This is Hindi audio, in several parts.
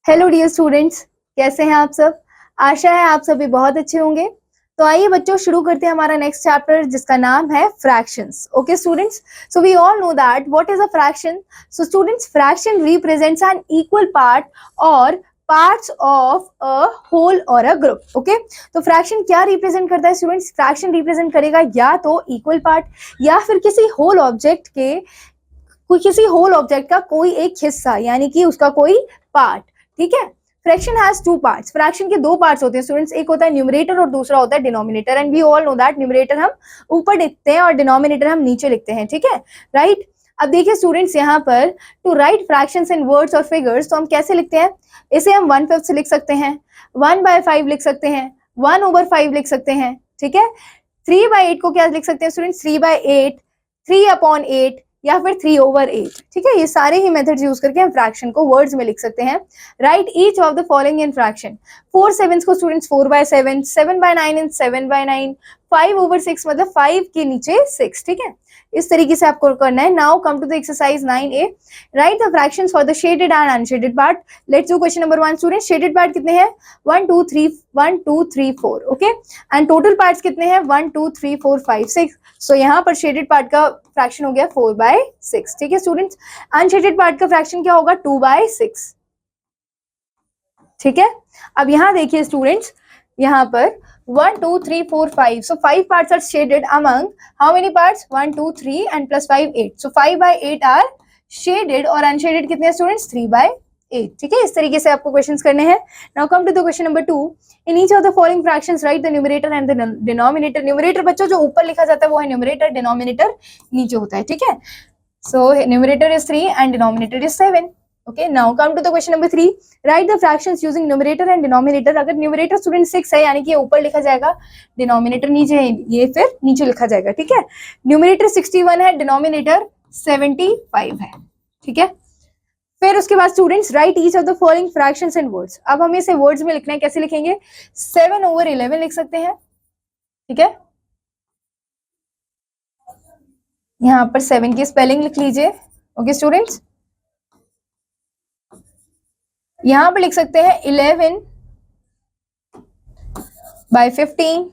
हेलो डियर स्टूडेंट्स, कैसे हैं आप सब। आशा है आप सभी बहुत अच्छे होंगे। तो आइए बच्चों शुरू करते हैं हमारा नेक्स्ट चैप्टर जिसका नाम है fractions. Okay students, so we all know that what is a fraction. So students, fraction represents an equal part और पार्ट्स ऑफ अ होल और अ ग्रुप। ओके, तो फ्रैक्शन क्या रिप्रेजेंट करता है स्टूडेंट्स? फ्रैक्शन रिप्रेजेंट करेगा या तो इक्वल पार्ट या फिर किसी होल ऑब्जेक्ट का कोई एक हिस्सा, यानी कि उसका कोई पार्ट। ठीक है, fraction has two parts. Fraction के दो पार्ट्स होते हैं स्टूडेंट्स, एक होता है न्यूमरेटर और दूसरा होता है denominator. And we all know that numerator हम ऊपर लिखते हैं और डिनोमिनेटर हम नीचे लिखते हैं। ठीक है, राइट। अब देखिए स्टूडेंट्स, यहाँ पर to write fractions in words और फिगर्स, तो हम कैसे लिखते हैं? इसे हम 1/5 लिख सकते हैं, 1/5 लिख सकते हैं, 1/5 लिख सकते हैं। ठीक है, 3/8 को क्या लिख सकते हैं स्टूडेंट्स? 3/8, 3/8 या फिर 3/8। ठीक है, ये सारे ही मेथड्स यूज करके हम फ्रैक्शन को वर्ड्स में लिख सकते हैं। Right each of the following in fraction. 4/7 को स्टूडेंट्स 4/7, 7/9 इन 7/9, 5/6 मतलब 5 के नीचे 6। ठीक है, इस तरीके से आपको करना है। Now come to the exercise 9A। Write the fractions for the shaded and unshaded part. Let's do question number 1 student. Shaded part कितने हैं? 1 2 3 1 2 3 4। ओके, एंड टोटल पार्ट्स कितने हैं? 1 2 3 4 5 6। सो यहाँ पर शेडेड पार्ट का फ्रैक्शन हो गया 4/6। ठीक है स्टूडेंट्स, अनशेडेड पार्ट का फ्रैक्शन क्या होगा? 2/6। ठीक है, अब यहाँ देखिए स्टूडेंट्स, यहाँ पर 1 2 3 4 5, so 5 parts are shaded among how many parts? 1 2 3 and plus 5 8, so 5/8 are shaded और unshaded कितने हैं स्टूडेंट्स? 3/8। ठीक है, इस तरीके से आपको क्वेश्चंस करने हैं। Now come to the question number 2। In each of the following fractions write the numerator and the denominator. Numerator बच्चों जो ऊपर लिखा जाता है वो है न्यूमरेटर, डिनोमिनेटर नीचे होता है। ठीक है, so numerator is 3 and denominator is 7. Okay, now come to the question number 3. Write the fractions using numerator and denominator. अगर numerator student 6 है यानी कि ये ऊपर लिखा जाएगा, denominator नीचे है, ये फिर नीचे लिखा जाएगा। ठीक है, numerator 61 है, denominator 75 है। ठीक है, फिर उसके बाद students right each of the following fractions in words. अब हमें इसे वर्ड्स में लिखना है, कैसे लिखेंगे? 7/11 लिख सकते हैं। ठीक है, यहाँ पर 7 की स्पेलिंग लिख लीजिए। ओके स्टूडेंट्स, यहां पर लिख सकते हैं 11/15,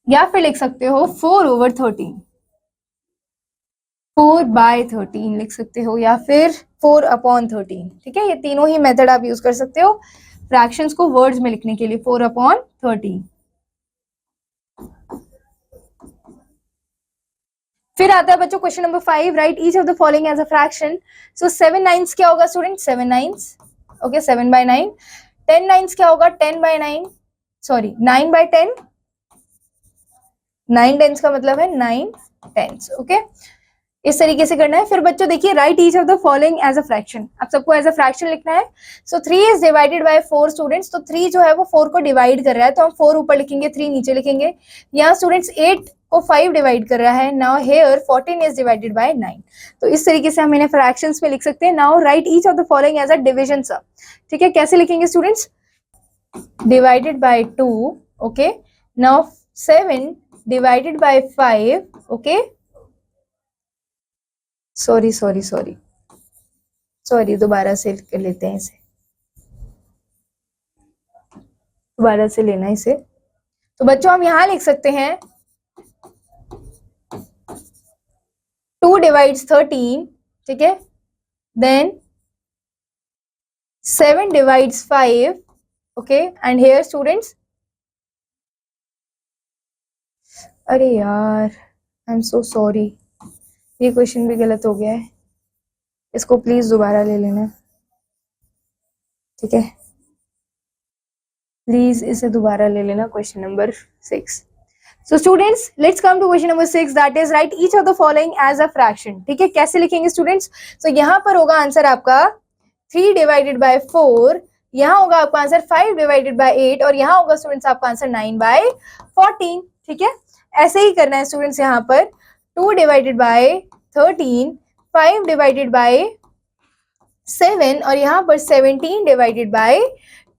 या फिर लिख सकते हो 4/13, 4/13 लिख सकते हो, या फिर 4/13। ठीक है, ये तीनों ही मेथड आप यूज कर सकते हो फ्रैक्शंस को वर्ड्स में लिखने के लिए। 4/13। फिर आता है बच्चों question number 5। Write each of the following as a fraction. So 7/9 क्या होगा स्टूडेंट? 7/9। ओके, 7/9। 10/9 क्या होगा? 10/9, सॉरी 9/10। 9/10 का मतलब है 9/10। ओके, इस तरीके से करना है। फिर बच्चों देखिए write each of the following as a fraction. आप सबको एज अ फ्रैक्शन लिखना है। So 3 is divided by 4 students. तो 3 जो है वो 4 को डिवाइड कर रहा है, तो हम 4 ऊपर लिखेंगे, 3 नीचे लिखेंगे। यहाँ स्टूडेंट्स 8 को 5 डिवाइड कर रहा है। Now here 14 is divided bye 9। तो इस तरीके से हम इन्हें फ्रैक्शंस में लिख सकते हैं। Now write each of the following as a division sum. ठीक है, कैसे लिखेंगे students? Divided by 2। Okay, now 7 divided by 5। Okay, sorry दोबारा से कर लेते हैं इसे, दोबारा से लेना इसे। तो बच्चों हम यहां लिख सकते हैं 2 डिवाइड्स 13। ठीक है, then 7 divides 5। Okay, and here students, अरे यार आई एम सो सॉरी, ये क्वेश्चन भी गलत हो गया है, इसको प्लीज दोबारा ले लेना। ठीक है, प्लीज इसे दोबारा ले लेना, question number 6। So students, let's come to question number 6, that is write each of the following as a fraction. ठीक है, कैसे लिखेंगे स्टूडेंट्स? So यहाँ पर होगा आंसर आपका 3 डिवाइडेड बाय 4, यहाँ होगा आपका आंसर 5 डिवाइडेड बाय 8, और यहाँ होगा स्टूडेंट्स आपका आंसर 9/14। ठीक है, ऐसे ही करना है स्टूडेंट्स। यहाँ पर 2 डिवाइडेड बाय 13, 5 डिवाइडेड बाय 7, और यहाँ पर 17 divided by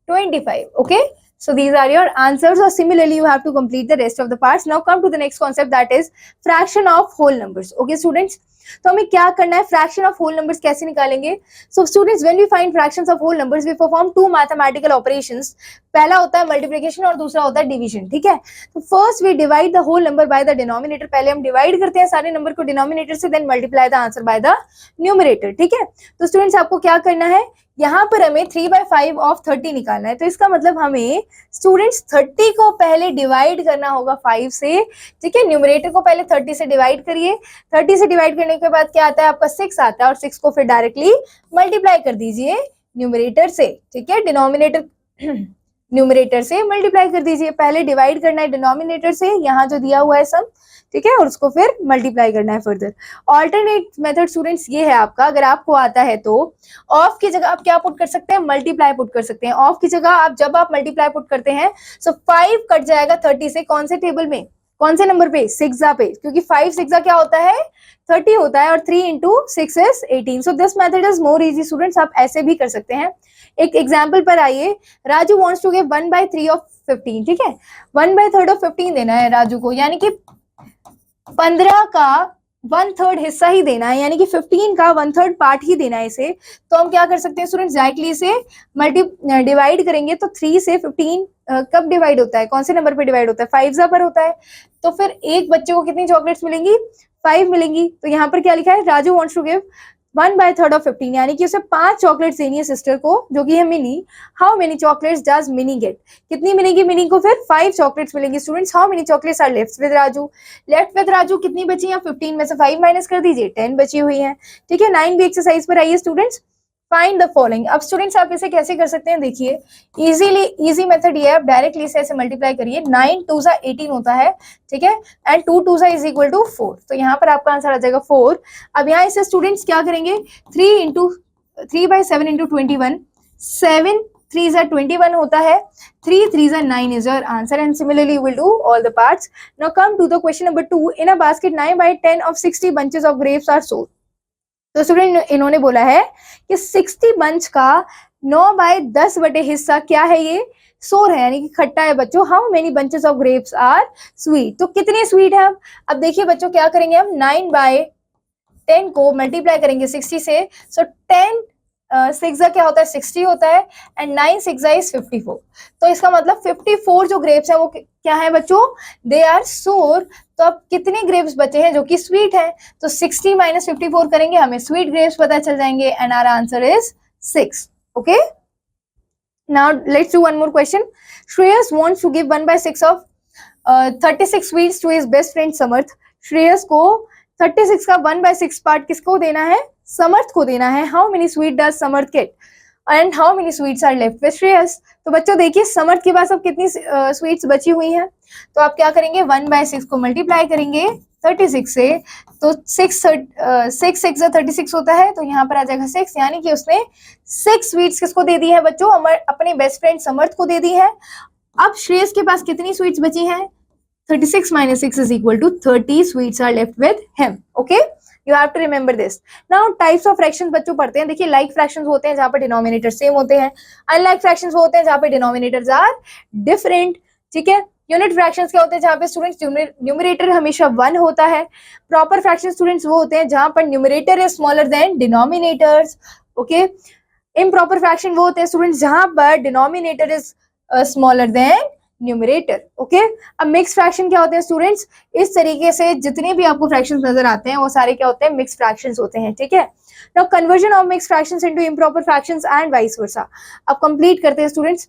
25। Okay, So these are your answers, or similarly you have to complete the rest of the parts. Now come to the next concept, that is fraction of whole numbers. Okay students, तो हमें क्या करना है, फ्रैक्शन ऑफ होल नंबर्स कैसे निकालेंगे. So students, when we find fractions of whole numbers we perform two mathematical operations. पहला होता है मल्टीप्लिकेशन और दूसरा होता है डिवीजन. ठीक है, तो first we divide the whole number by the denominator. पहले हम डिवाइड करते हैं सारे नंबर को डिनोमिनेटर से, then multiply the answer by the numerator. ठीक है, तो स्टूडेंट्स आपको क्या करना है, यहाँ पर हमें 3/5 ऑफ 30 निकालना है. तो इसका मतलब हमें स्टूडेंट्स 30 को पहले डिवाइड करना होगा 5 से. ठीक है, न्यूमरेटर को पहले 30 से डिवाइड करिए. 30 से डिवाइड करने के बाद क्या आता है आपका 6 आता है, और 6 को फिर डायरेक्टली मल्टीप्लाई कर दीजिए न्यूमरेटर से. ठीक है, डिनोमिनेटर न्यूमरेटर से मल्टीप्लाई कर दीजिए. पहले डिवाइड करना है डिनोमिनेटर से, यहाँ जो दिया हुआ है सम. ठीक है, और उसको फिर मल्टीप्लाई करना है फर्दर. ऑल्टरनेट मेथड स्टूडेंट्स ये है आपका, अगर आपको आता है तो ऑफ की जगह आप क्या पुट कर सकते हैं, मल्टीप्लाई पुट कर सकते हैं. ऑफ की जगह आप जब आप मल्टीप्लाई पुट करते हैं सो 5 कट जाएगा 30 से. कौन से टेबल में, कौन से नंबर पे, 6 पे, क्योंकि 5 6 क्या होता है 30 होता है, और 3 into 6 is 18. So this method is more easy students. आप ऐसे भी कर सकते हैं. एक एग्जाम्पल पर आइए, Raju wants to give 1/3 of 15. ठीक है, 1/3 ऑफ 15 देना है राजू को, यानी कि 15 का 1/3 हिस्सा ही देना है, यानी कि 15 का 1/3 पार्ट ही देना है इसे. तो हम क्या कर सकते हैं स्टूडेंट्स, डायरेक्टली इसे डिवाइड करेंगे. तो 3 से 15 कब डिवाइड होता है, कौन से नंबर पे डिवाइड होता है, 5 पर होता है. तो फिर एक बच्चे को कितनी चॉकलेट्स मिलेंगी, 5 मिलेंगी. तो यहाँ पर क्या लिखा है, Raju wants to give 1/3 of 15, यानी कि उसे 5 चॉकलेट्स देनी है सिस्टर को, जो कि है Mini. How many chocolates does Mini get, कितनी मिलेगी मिनी को, फिर 5 चॉकलेट्स मिलेंगी. Students, how many chocolates are left with Raju, left with Raju कितनी बची है, 15 में से 5 माइनस कर दीजिए, 10 बची हुई है. ठीक है, 9 भी एक्सरसाइज पर आइए स्टूडेंट्स. Find the following. अब स्टूडेंट्स आप इसे कैसे कर सकते हैं, देखिए इजी मेथड ये है, आप डायरेक्टली इसे ऐसे मल्टीप्लाई करिए. 9 2 18 होता है. ठीक है, एंड 2 2 इज इक्वल टू 4. तो यहाँ पर आपका आंसर आ जाएगा 4. अब यहाँ इसे स्टूडेंट्स क्या करेंगे, 3/7 into 21, 7 3s are 21 होता है, 3 3s are 9 is your answer, and similarly you will do all the parts. Now come to the question number 2. In a basket 9/10 of 60 bunches of grapes are sold. तो स्टूडेंट इन्होंने बोला है कि 60 बंच का 9/10 बटे हिस्सा क्या है, ये सोर है, यानी कि खट्टा है बच्चों. How many bunches of grapes are sweet, तो कितने स्वीट है. अब देखिए बच्चों क्या करेंगे, हम 9/10 को मल्टीप्लाई करेंगे 60 से. सो 10 6 क्या होता है 60 होता है, एंड 9 6 इज 54. तो इसका मतलब 54 जो ग्रेप्स है वो क्या है बच्चों, दे आर सोर. तो अब कितने ग्रेप्स बचे हैं जो कि स्वीट है, तो 60 - 54 करेंगे, हमें स्वीट ग्रेप्स पता चल जाएंगे, and our answer is 6. Okay, now let's do one more question. Shreyas wants to give 1/6 of 36 sweets to his best friend Samarth. Shreyas को 36 का 1/6 पार्ट किसको देना है, समर्थ को देना है. How many sweet does Samarth get, and how many sweets are left with Shreyas. तो बच्चों देखिए समर्थ के पास अब कितनी स्वीट्स बची हुई हैं, तो आप क्या करेंगे, 1/6 को मल्टीप्लाई करेंगे 36 से. तो 6 6 36 होता है, तो यहाँ पर आ जाएगा 6, यानी कि उसने 6 स्वीट्स किसको दे दी है बच्चों, अपने बेस्ट फ्रेंड समर्थ को दे दी है. अब श्रेयस के पास कितनी स्वीट्स बची हैं, 36 - 6 is equal to 30 sweets are left with him. Okay, you have to remember this. Now types of fractions बच्चों पढ़ते हैं. देखिए like fractions होते हैं जहाँ पर डिनोमिनेटर सेम होते हैं, unlike fractions होते हैं जहाँ पे डिनोमिनेटर्स आर डिफरेंट. ठीक है, यूनिट फ्रैक्शंस क्या होते हैं जहाँ पे स्टूडेंट्स न्यूमरेटर हमेशा 1 होता है. प्रॉपर फ्रैक्शन स्टूडेंट्स वो होते हैं जहाँ पर numerator is smaller than denominators. Okay, improper fraction वो होते हैं स्टूडेंट्स जहाँ पर denominator is smaller than numerator. Okay, अब मिक्स फ्रैक्शन क्या होते हैं स्टूडेंट्स, इस तरीके से जितने भी आपको फ्रैक्शंस नजर आते हैं वो सारे क्या होते हैं, मिक्स फ्रैक्शंस होते हैं. ठीक है, now conversion of mix fractions into improper fractions and vice versa. अब कंप्लीट करते हैं स्टूडेंट्स,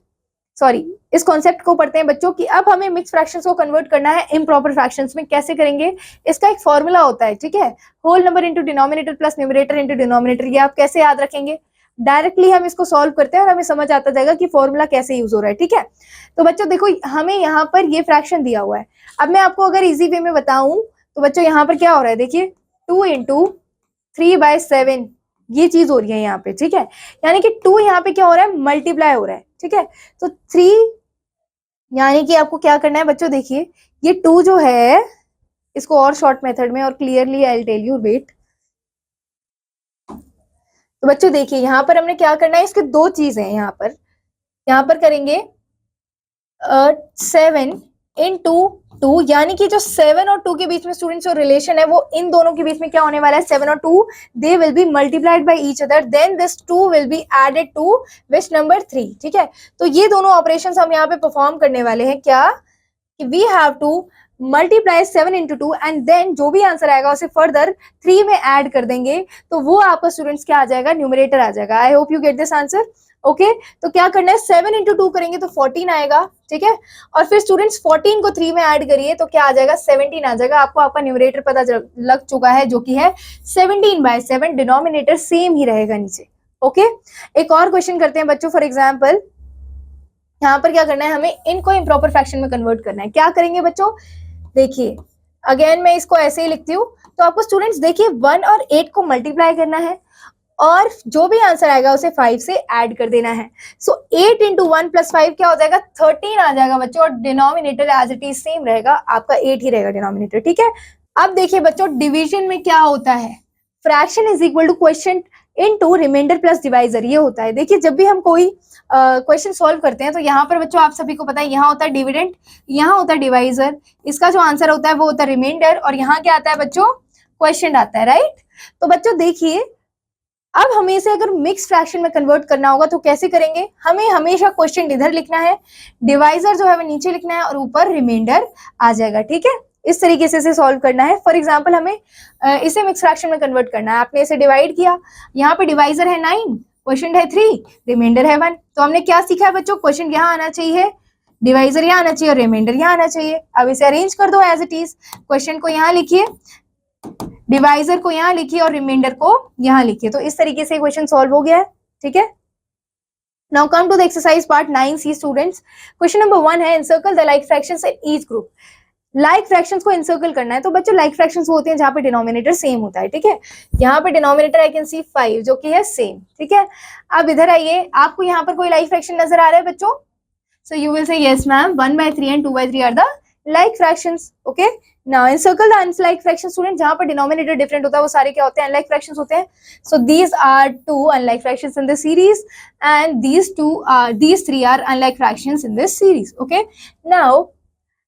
सॉरी इस कॉन्सेप्ट को पढ़ते हैं बच्चों कि अब हमें मिक्स फ्रैक्शंस को कन्वर्ट करना है इम्प्रॉपर फ्रैक्शंस में. कैसे करेंगे, इसका एक फॉर्मूला होता है. ठीक है, whole number into denominator plus numerator into denominator. ये आप कैसे याद रखेंगे, डायरेक्टली हम इसको सॉल्व करते हैं और हमें समझ आता जाएगा कि फॉर्मूला कैसे यूज हो रहा है. ठीक है, तो बच्चों देखो हमें यहाँ पर ये फ्रैक्शन दिया हुआ है. अब मैं आपको अगर इजी वे में बताऊं तो बच्चों यहाँ पर क्या हो रहा है, देखिए 2 into 3/7 ये चीज हो रही है यहाँ पे. ठीक है, यानी कि 2 यहाँ पे क्या हो रहा है, मल्टीप्लाई हो रहा है. ठीक है, तो 3 यानी कि आपको क्या करना है बच्चों, देखिए ये 2 जो है इसको और शॉर्ट मेथड में और clearly I will tell you, wait. तो बच्चों देखिए यहाँ पर हमने क्या करना है, इसके 2 चीज है. यहाँ पर करेंगे 7 into 2, यानी कि जो 7 और 2 के बीच में स्टूडेंट्स जो रिलेशन है वो इन दोनों के बीच में क्या होने वाला है, 7 और 2 they will be multiplied by each other, then this 2 will be added to which number 3। ठीक है, तो ये दोनों ऑपरेशंस हम यहाँ पे परफॉर्म करने वाले हैं, क्या कि we have to multiply 7 into 2 and then जो भी आंसर आएगा उसे फर्दर 3 में ऐड कर देंगे, तो वो आपका स्टूडेंट्स क्या आ जाएगा, न्यूमरेटर आ जाएगा। I hope you get this answer. Okay, तो क्या करना है, 7 इंटू 2 करेंगे तो 14 आएगा। ठीक है, और फिर स्टूडेंट्स 14 को 3 में ऐड करिए तो क्या आ जाएगा, 17 आ जाएगा। आपको आपका न्यूमरेटर पता लग चुका है जो कि है 17/7, डिनोमिनेटर सेम ही रहेगा नीचे। ओके, एक और क्वेश्चन करते हैं बच्चों। फॉर एग्जाम्पल यहाँ पर क्या करना है, हमें इनको इम्प्रॉपर फ्रैक्शन में कन्वर्ट करना है। क्या करेंगे बच्चों, देखिए अगेन मैं इसको ऐसे ही लिखती हूँ, तो आपको स्टूडेंट्स देखिए 1 और 8 को मल्टीप्लाई करना है और जो भी आंसर आएगा उसे 5 से ऐड कर देना है। सो 8 इंटू 1 प्लस 5 क्या हो जाएगा, 13 आ जाएगा बच्चों, और denominator as it is same रहेगा, आपका 8 ही रहेगा डिनोमिनेटर। ठीक है, अब देखिए बच्चों डिवीजन में क्या होता है, fraction is equal to question into remainder plus divisor, ये होता है। देखिए जब भी हम कोई क्वेश्चन सॉल्व करते हैं तो यहाँ पर बच्चों आप सभी को पता है, यहाँ होता है डिविडेंड, यहाँ होता है डिवाइजर, इसका जो आंसर होता है वो होता है रिमाइंडर, और यहाँ क्या आता है बच्चों, क्वेश्चन आता है, राइट। तो बच्चों देखिए अब हमें इसे अगर मिक्स फ्रैक्शन में कन्वर्ट करना होगा तो कैसे करेंगे, हमें हमेशा क्वेश्चन इधर लिखना है, डिवाइजर जो है वो नीचे लिखना है और ऊपर रिमाइंडर आ जाएगा। ठीक है, इस तरीके से इसे सॉल्व करना है। फॉर एग्जांपल हमें इसे मिक्स फ्रैक्शन में कन्वर्ट करना है, आपने इसे डिवाइड किया, यहाँ पे डिवाइजर है 9, क्वेश्चन है 3, रिमाइंडर है 1, तो हमने क्या सीखा है बच्चों, क्वेश्चन यहाँ आना चाहिए, डिवाइजर यहाँ आना चाहिए और रिमाइंडर यहाँ आना चाहिए। अब इसे अरेंज कर दो एज इट इज, क्वेश्चन को यहाँ लिखिए, डिवाइजर को यहाँ लिखिए और रिमाइंडर को यहाँ लिखिए, तो इस तरीके से क्वेश्चन सॉल्व हो गया है। ठीक है, now come to the exercise part 9C students. Question number 1 है, encircle the like fractions in each group. Like fractions को एनसर्कल करना है, तो बच्चों लाइक फ्रैक्शंस वो होते हैं जहां पे डिनोमिनेटर सेम होता है। ठीक है, यहाँ पे डिनोमिनेटर आई कैन सी 5 जो कि है सेम। ठीक है, अब इधर आइए, आपको यहाँ पर कोई लाइक फ्रैक्शन नजर आ रहा है बच्चों, so you will say yes ma'am, 1/3 and 2/3 are the like fractions. Okay, now encircle the unlike fraction student, जहां पर डिनोमिनेटर डिफरेंट होता है वो सारे क्या होते हैं, अनलाइक फ्रैक्शंस होते हैं। So these are 2 unlike fractions in this series and these 3 are unlike fractions in this series. Okay, now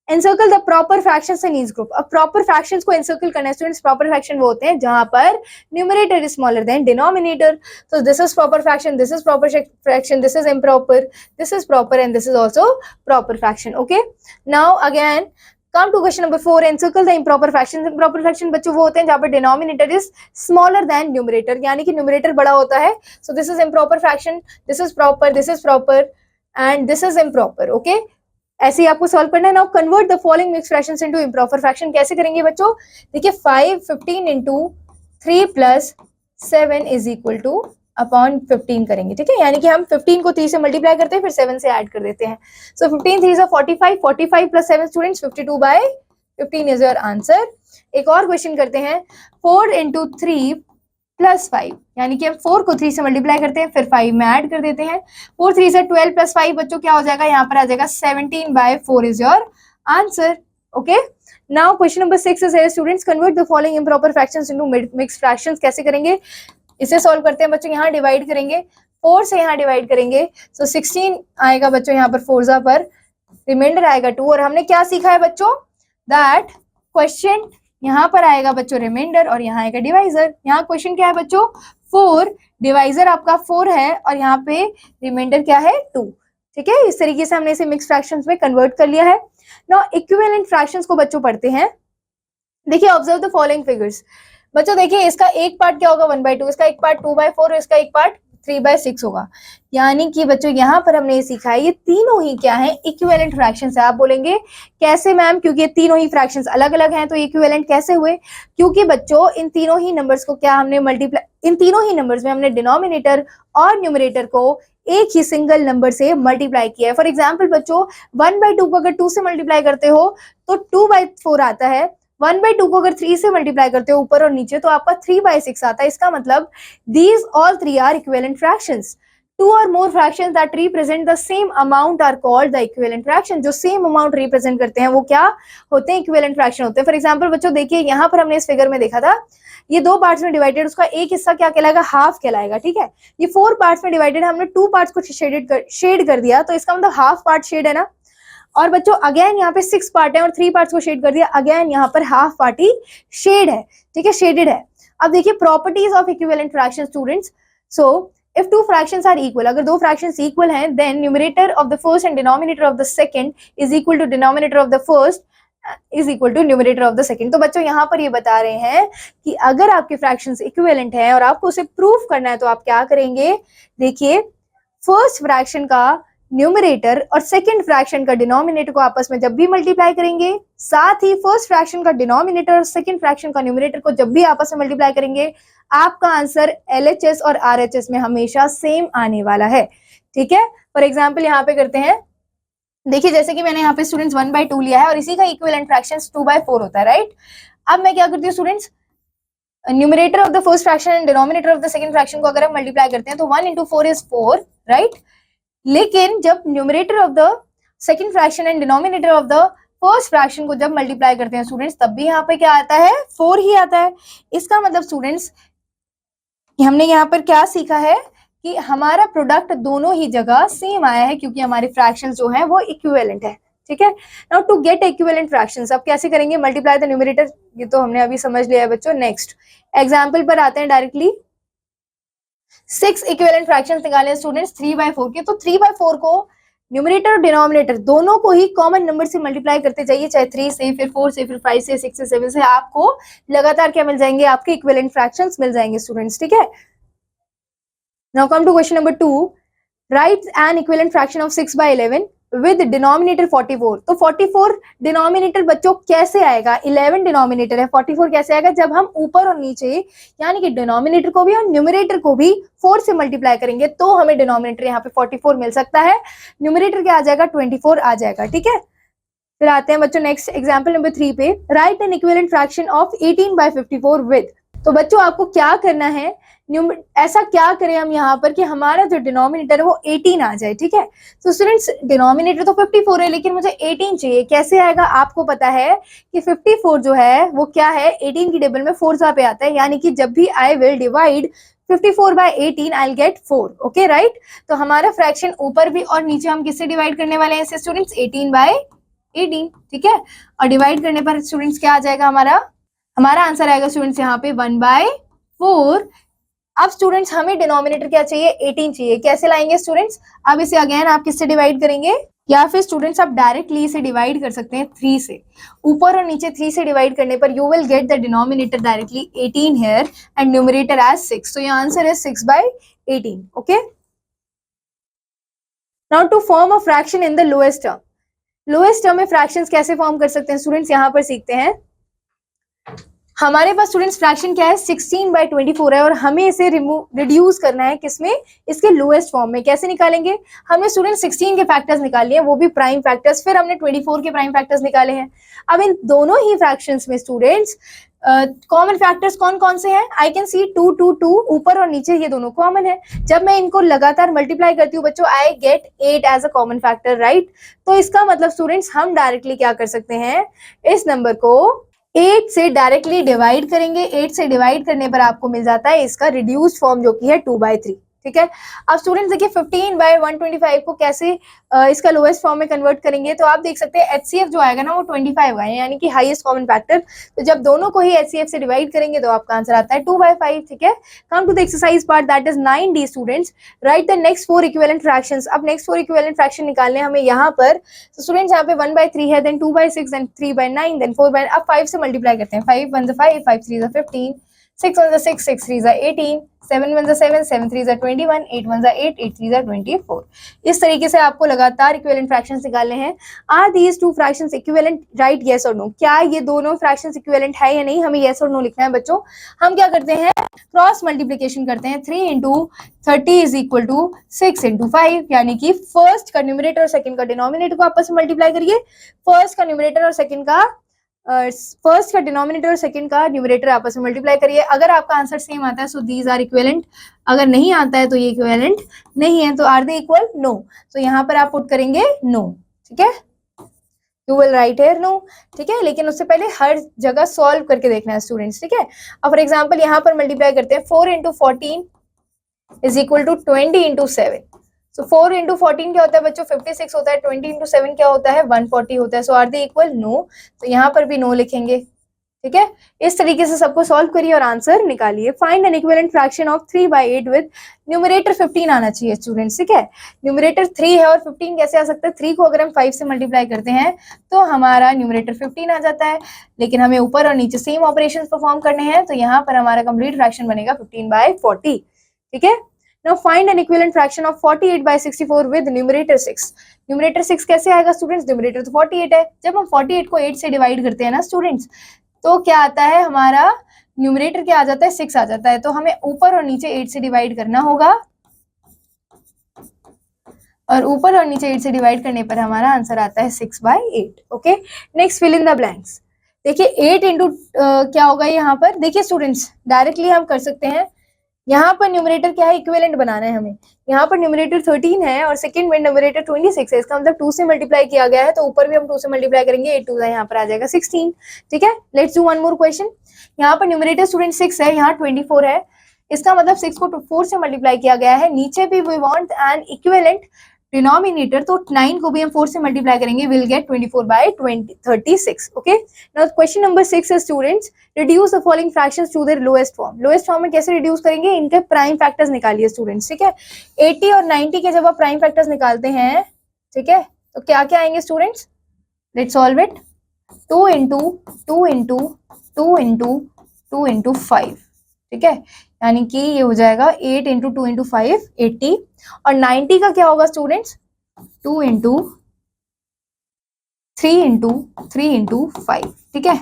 encircle the proper fractions in each group. अब proper fractions को encircle करना है स्टूडेंट्स, proper fraction वो होते हैं जहां पर numerator is smaller than denominator. So this is proper fraction, this is proper fraction, this is improper, this is proper and this is also proper fraction. Okay, now again come to question number 4, encircle the improper fractions. improper fraction बच्चों वो होते हैं जहां पर denominator is smaller than numerator, यानी कि numerator बड़ा होता है। So this is improper fraction, this is proper, this is proper and this is improper. Okay, ऐसे ही आपको सॉल्व करना है। Now convert the following mix fractions into improper fraction, कैसे करेंगे बच्चों, देखिए 5 15 into 3 plus 7 is equal two upon 15 करेंगे। ठीक है, यानी कि हम 15 को 3 से मल्टीप्लाई करते हैं फिर 7 से ऐड कर देते हैं। सो 15 3 45, 45 plus 7 students 52/15 is your answer. एक और क्वेश्चन करते हैं, 4 इंटू 3 प्लस 5, यानी कि हम 4 को 3 से मल्टीप्लाई करते हैं फिर 5 में ऐड कर देते हैं। 4 3 से 12 प्लस 5 बच्चों क्या हो जाएगा, यहाँ पर आ जाएगा 17/4 is your answer. Okay, now question number 6 is students, convert the following improper fractions into mixed fractions, कैसे करेंगे, इसे सॉल्व करते हैं बच्चों। यहाँ डिवाइड करेंगे, 4 से यहाँ डिवाइड करेंगे, सो 16 आएगा बच्चों यहाँ पर 4 पर, रिमाइंडर आएगा 2, और हमने क्या सीखा है बच्चों, दैट क्वेश्चन यहाँ पर आएगा बच्चों रिमाइंडर और यहाँ आएगा डिवाइजर। यहाँ क्वेश्चन क्या है बच्चों, 4, डिवाइजर आपका 4 है और यहाँ पे रिमाइंडर क्या है 2। ठीक है, इस तरीके से हमने इसे मिक्स फ्रैक्शंस में कन्वर्ट कर लिया है। नाउ इक्विवेलेंट फ्रैक्शंस को बच्चों पढ़ते हैं। देखिए ऑब्जर्व द फॉलोइंग फिगर्स। बच्चों देखिए इसका एक पार्ट क्या होगा 1/2, इसका एक पार्ट 2/4 और इसका एक पार्ट 3/6 होगा। यानी कि बच्चों यहाँ पर हमने ये सीखा है, ये तीनों ही क्या है, इक्विवेलेंट फ्रैक्शंस है। आप बोलेंगे कैसे मैम, क्योंकि ये तीनों ही फ्रैक्शंस अलग अलग हैं तो इक्विवेलेंट कैसे हुए, क्योंकि बच्चों इन तीनों ही नंबर्स को क्या हमने मल्टीप्लाई, इन तीनों ही नंबर्स में हमने डिनोमिनेटर और न्यूमरेटर को एक ही सिंगल नंबर से मल्टीप्लाई किया है। फॉर एग्जाम्पल बच्चों 1/2 को अगर 2 से मल्टीप्लाई करते हो तो 2/4 आता है, 1/2 को अगर 3 से मल्टीप्लाई करते हो ऊपर और नीचे तो आपका 3/6 आता है। इसका मतलब these all 3 are equivalent fractions. 2 or more fractions that represent the same amount are called the equivalent fraction. जो सेम अमाउंट रिप्रेजेंट करते हैं वो क्या होते हैं, इक्विवेलेंट फ्रैक्शन होते हैं। फॉर एग्जाम्पल बच्चों देखिए यहाँ पर हमने इस फिगर में देखा था, ये 2 पार्ट्स में डिवाइडेड, उसका एक हिस्सा क्या कहलाएगा, हाफ कहलाएगा। ठीक है, ये 4 पार्ट्स में डिवाइडेड, हमने 2 पार्ट्स को शेड कर दिया तो इसका मतलब हाफ पार्ट शेड है ना। और बच्चों अगेन यहाँ पे 6 पार्ट है और 3 पार्ट्स को शेड कर दिया, अगेन यहाँ पर हाफ पार्ट ही शेड है, ठीक है, शेडेड है। अब देखिए properties of equivalent fraction students. So if two fractions are equal, अगर दो fractions equal हैं, then numerator of the first and denominator of the second is equal to denominator of the first is equal to numerator of the second। तो बच्चों यहाँ पर ये बता रहे हैं कि अगर आपके fractions equivalent हैं और आपको उसे proof करना है तो आप क्या करेंगे, देखिए फर्स्ट फ्रैक्शन का न्यूमरेटर और सेकंड फ्रैक्शन का डिनोमिनेटर को आपस में जब भी मल्टीप्लाई करेंगे, साथ ही फर्स्ट फ्रैक्शन का डिनोमिनेटर और सेकंड फ्रैक्शन का न्यूमरेटर को जब भी आपस में मल्टीप्लाई करेंगे, आपका आंसर LHS और RHS में हमेशा सेम आने वाला है, ठीक है। फॉर एग्जाम्पल यहाँ पे करते हैं, देखिए जैसे कि मैंने यहाँ पे स्टूडेंट्स 1/2 लिया है और इसी का इक्विवेलेंट फ्रैक्शंस 2/4 होता है, राइट। अब मैं क्या करती हूँ students, numerator of the first fraction and denominator of the second fraction को अगर हम मल्टीप्लाई करते हैं तो 1 into 4 is 4, राइट। लेकिन जब numerator of the second fraction and denominator of the first fraction को जब मल्टीप्लाई करते हैं स्टूडेंट्स, तब भी यहाँ पे क्या आता है, 4 ही आता है। इसका मतलब स्टूडेंट्स हमने यहाँ पर क्या सीखा है कि हमारा प्रोडक्ट दोनों ही जगह सेम आया है क्योंकि हमारे फ्रैक्शंस जो है वो इक्विवेलेंट है, ठीक है। Now to get equivalent fractions, अब कैसे करेंगे, मल्टीप्लाई द न्यूमरेटर, ये तो हमने अभी समझ लिया है बच्चों। नेक्स्ट एग्जांपल पर आते हैं डायरेक्टली। 6 इक्विवेलेंट फ्रैक्शंस निकाले स्टूडेंट्स 3/4 के, तो 3/4 को न्यूमरेटर और डिनोमिनेटर दोनों को ही कॉमन नंबर से मल्टीप्लाई करते जाइए, चाहे 3 से, फिर 4 से, फिर 5 से, 6 से, 7 से, आपको लगातार क्या मिल जाएंगे, आपके इक्विवेलेंट फ्रैक्शंस मिल जाएंगे स्टूडेंट्स, ठीक है। Now come to question number 2, write an equivalent fraction of 6/11 with denominator 44। तो 44 डिनोमिनेटर बच्चों कैसे आएगा, 11 डिनोमिनेटर है, 44 कैसे आएगा, जब हम ऊपर और नीचे यानी कि डिनोमिनेटर को भी और न्यूमरेटर को भी 4 से मल्टीप्लाई करेंगे तो हमें डिनोमिनेटर यहाँ पे 44 मिल सकता है, न्यूमरेटर क्या आ जाएगा, 24 आ जाएगा, ठीक है। फिर आते हैं बच्चों नेक्स्ट एग्जाम्पल नंबर 3 पे, right an equivalent fraction of 18/54 with. तो बच्चों आपको क्या करना है, ऐसा क्या करें हम यहाँ पर कि हमारा जो डिनोमिनेटर है वो 18 आ जाए, ठीक है। तो स्टूडेंट्स डिनोमिनेटर तो 54 है लेकिन मुझे 18 चाहिए, कैसे आएगा, आपको पता है कि 54 जो है वो क्या है, 18 की टेबल में 4 पे आता है, यानी कि जब भी I will divide 54/18 I get 4, okay right. तो हमारा फ्रैक्शन ऊपर भी और नीचे हम किससे डिवाइड करने वाले हैं इसे स्टूडेंट्स, 18/18, ठीक है। और डिवाइड करने पर स्टूडेंट्स क्या आ जाएगा, हमारा आंसर आएगा स्टूडेंट्स यहाँ पे 1/4। अब स्टूडेंट्स हमें डिनोमिनेटर क्या चाहिए, 18 चाहिए, कैसे लाएंगे स्टूडेंट्स, अब इसे अगेन आप किससे डिवाइड करेंगे, या फिर स्टूडेंट्स आप डायरेक्टली इसे डिवाइड कर सकते हैं 3 से, ऊपर और नीचे 3 से डिवाइड करने पर you will get the denominator directly 18 here and numerator as 6, so your answer is 6/18, okay। now to form a fraction in the lowest term, lowest term में फ्रैक्शंस कैसे फॉर्म कर सकते हैं स्टूडेंट्स, यहाँ पर सीखते हैं। हमारे पास स्टूडेंट्स फ्रैक्शन क्या है, 16/24 है और हमें इसे रिड्यूस करना है किसमें, इसके लोएस्ट फॉर्म में। कैसे निकालेंगे, हमने स्टूडेंट 16 के फैक्टर्स निकाल लिए, वो भी प्राइम फैक्टर्स, फिर हमने 24 के प्राइम फैक्टर्स निकाले हैं। अब इन दोनों ही फ्रैक्शंस में स्टूडेंट्स कॉमन फैक्टर्स कौन कौन से हैं, आई कैन सी 2 2 2, ऊपर और नीचे ये दोनों कॉमन है। जब मैं इनको लगातार मल्टीप्लाई करती हूँ बच्चों, I get 8 as a common factor, right. तो इसका मतलब स्टूडेंट्स हम डायरेक्टली क्या कर सकते हैं, इस नंबर को 8 से डायरेक्टली डिवाइड करेंगे, 8 से डिवाइड करने पर आपको मिल जाता है इसका रिड्यूस्ड फॉर्म जो कि है 2/3, ठीक है। अब स्टूडेंट्स देखिए 15/125 को कैसे इसका लोएस्ट फॉर्म में कन्वर्ट करेंगे, तो आप देख सकते हैं HCF जो आएगा ना वो 25 आए, यानी कि हाईएस्ट कॉमन फैक्टर। तो जब दोनों को ही HCF से डिवाइड करेंगे तो आपका आंसर आता है 2/5, ठीक है। Come to the exercise part that is 9D students, write the next 4 equivalent fractions. अब नेक्स्ट 4 इक्विवेलेंट फ्रैक्शन निकालने हमें यहाँ पर, तो स्टूडेंट्स यहाँ पे 1/3 है, देन 2/6, देन 3/9, देन 4, अब 5 से मल्टीप्लाई करते हैं, 5 1 5, 5 3 15, 6 1 6, 6 3 18, 7 1 7, 7 3 21, 8 1 8, 8 3 24। इस तरीके से आपको लगातार इक्विवेलेंट फ्रैक्शंस निकालने हैं। Are these two fractions equivalent, write yes और नो, क्या ये दोनों फ्रैक्शंस इक्विवेलेंट है या नहीं, हमें यस और नो लिखना है बच्चों। हम क्या करते हैं, क्रॉस मल्टीप्लिकेशन करते हैं, 3 × 30 इज इक्वल टू 6 × 5, यानी कि फर्स्ट का न्यूमरेटर और सेकंड का डिनोमिनेटर को आपस में मल्टीप्लाई करिए, फर्स्ट का न्यूमरेटर और सेकंड का फर्स्ट का डिनोमिनेटर और सेकंड का न्यूमरेटर आपस में मल्टीप्लाई करिए। अगर आपका आंसर सेम आता है सो दीज आर इक्विवेलेंट, अगर नहीं आता है तो ये इक्विवेलेंट नहीं है, तो आर दे इक्वल, नो। तो यहाँ पर आप पुट करेंगे नो, ठीक है, you will write here no, ठीक है। लेकिन उससे पहले हर जगह सॉल्व करके देखना है स्टूडेंट्स, ठीक है। अब फॉर एग्जाम्पल यहाँ पर मल्टीप्लाई करते हैं, 4 × 14 is equal to 20 × 7, so 4 into 14 क्या होता है बच्चों 56 होता है, 20 इंटू 7 क्या होता है 140 होता है। सो आर दे इक्वल? नो। तो यहाँ पर भी नो लिखेंगे, ठीक है। इस तरीके से सबको सॉल्व करिए और आंसर निकालिए। Find N equivalent fraction of 3/8 with numerator 15 आना चाहिए स्टूडेंट्स, ठीक है। न्यूमरेटर 3 है और 15 कैसे आ सकता है? 3 को अगर हम 5 से मल्टीप्लाई करते हैं तो हमारा न्यूमरेटर 15 आ जाता है, लेकिन हमें ऊपर और नीचे सेम ऑपरेशन परफॉर्म करने हैं, तो यहाँ पर हमारा कंप्लीट फ्रैक्शन बनेगा 15/40, ठीक है। Now find an equivalent fraction of 48/64 with numerator 6. Numerator 6 कैसे आएगा स्टूडेंट्स? न्यूमरेटर तो 48 है। जब हम 48 को 8 से डिवाइड करते हैं ना स्टूडेंट्स, तो क्या आता है हमारा न्यूमरेटर क्या आ जाता है? 6 आ जाता है। तो हमें ऊपर और नीचे 8 से डिवाइड करना होगा, और ऊपर और नीचे 8 से डिवाइड करने पर हमारा आंसर आता है 6/8। Okay, next fill in the blanks. देखिए 8 इंटू क्या होगा यहाँ पर? देखिए स्टूडेंट्स डायरेक्टली हम कर सकते हैं। यहाँ पर न्यूमरेटर क्या है? इक्विवेलेंट बनाना है हमें। यहाँ पर न्यूमरेटर 13 है और सेकंड में न्यूमरेटर 26 है, इसका मतलब 2 से मल्टीप्लाई किया गया है, तो ऊपर भी हम 2 से मल्टीप्लाई करेंगे, 8 2 यहाँ पर आ जाएगा 16, ठीक है। Let's do one more question. यहाँ पर न्यूमरेटर स्टूडेंट 6 है, यहाँ 24 है, इसका मतलब 6 को 4 से मल्टीप्लाई किया गया है। नीचे भी we want an equivalent denominator, तो 9 को भी हम 4 से मल्टीप्लाई करेंगे, will get 24/36। Okay, now question number 6 है students, reduce the following fractions to their lowest form. Lowest form में कैसे रिड्यूस करेंगे? इनके प्राइम फैक्टर्स निकालिए स्टूडेंट्स, ठीक है। 80 और 90 के जब आप प्राइम फैक्टर्स निकालते हैं, ठीक है, तो क्या क्या आएंगे students? Let's solve it. 2 into 2 into 2 into 2 into 5, ठीक है, यानी कि ये हो जाएगा 8 इंटू 2 इंटू 5 80, और 90 का क्या होगा स्टूडेंट्स? 2 इंटू 3 इंटू 3 इंटू 5, ठीक है।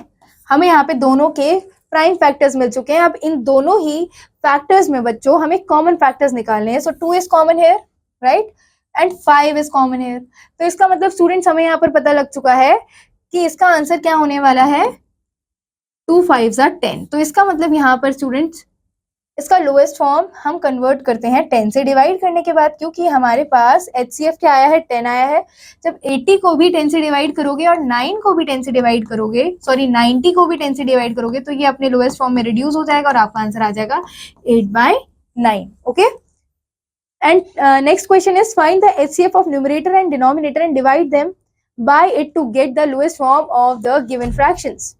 हमें यहाँ पे दोनों के प्राइम फैक्टर्स मिल चुके हैं। अब इन दोनों ही फैक्टर्स में बच्चों हमें कॉमन फैक्टर्स निकालने हैं। सो 2 is common hair, right, and 5 is common hair. तो इसका मतलब स्टूडेंट्स हमें यहाँ पर पता लग चुका है कि इसका आंसर क्या होने वाला है? 2 5s are 10। तो इसका मतलब यहाँ पर स्टूडेंट्स इसका लोएस्ट फॉर्म हम कन्वर्ट करते हैं 10 से डिवाइड करने के बाद, क्योंकि हमारे पास HCF क्या आया है? 10 आया है। जब 80 को भी 10 से डिवाइड करोगे और 9 को भी 10 से डिवाइड करोगे, सॉरी 90 को भी 10 से डिवाइड करोगे, तो ये अपने लोएस्ट फॉर्म में रिड्यूस हो जाएगा और आपका आंसर आ जाएगा 8/9। Okay, and next question is find the HCF of numerator and denominator and divide them by it to get the lowest form of the given fractions.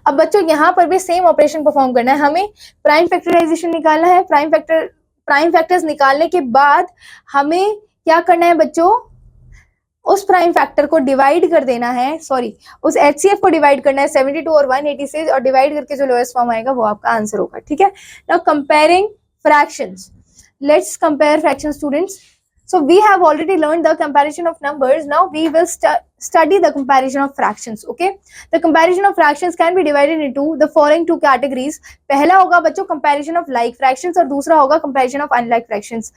अब बच्चों यहाँ पर भी सेम ऑपरेशन परफॉर्म करना है, हमें प्राइम फैक्टराइजेशन निकालना है। प्राइम फैक्टर्स निकालने के बाद हमें क्या करना है बच्चों? उस प्राइम फैक्टर को डिवाइड कर देना है, सॉरी उस HCF को डिवाइड करना है 72 और 180 से, और डिवाइड करके जो लोएस्ट फॉर्म आएगा वो आपका आंसर होगा, ठीक है। Now comparing fractions, let's compare fractions students. So we have already learned the comparison of numbers. Now we will study the comparison of fractions. Okay, the comparison of fractions can be divided into the following two categories. पहला होगा बच्चों comparison of like fractions और दूसरा होगा comparison of unlike fractions.